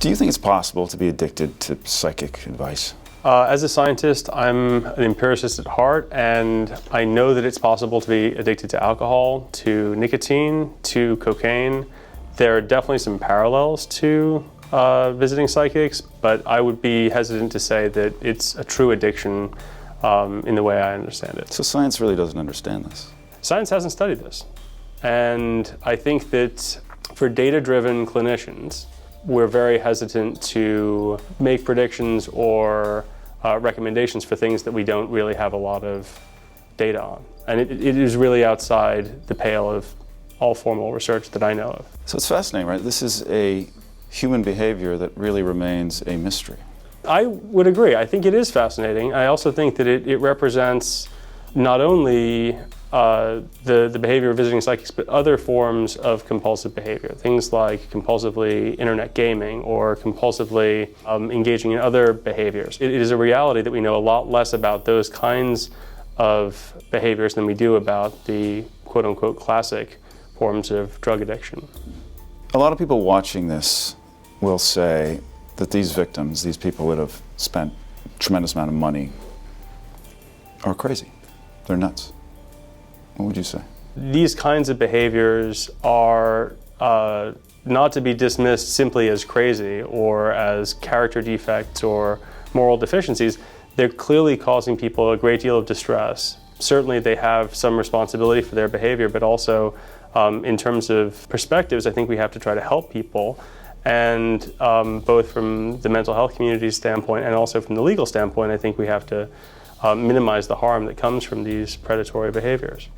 Do you think it's possible to be addicted to psychic advice? As a scientist, I'm an empiricist at heart, and I know that it's possible to be addicted to alcohol, to nicotine, to cocaine. There are definitely some parallels to visiting psychics, but I would be hesitant to say that it's a true addiction in the way I understand it. So science really doesn't understand this? Science hasn't studied this. And I think that for data-driven clinicians, we're very hesitant to make predictions or recommendations for things that we don't really have a lot of data on. And it is really outside the pale of all formal research that I know of. So it's fascinating, right? This is a human behavior that really remains a mystery. I would agree. I think it is fascinating. I also think that it represents not only the behavior of visiting psychics, but other forms of compulsive behavior. Things like compulsively internet gaming or compulsively engaging in other behaviors. It is a reality that we know a lot less about those kinds of behaviors than we do about the quote-unquote classic forms of drug addiction. A lot of people watching this will say that these victims, these people that have spent a tremendous amount of money, are crazy. They're nuts. What would you say? These kinds of behaviors are not to be dismissed simply as crazy or as character defects or moral deficiencies. They're clearly causing people a great deal of distress. Certainly they have some responsibility for their behavior, but also in terms of perspectives, I think we have to try to help people. And both from the mental health community standpoint and also from the legal standpoint, I think we have to minimize the harm that comes from these predatory behaviors.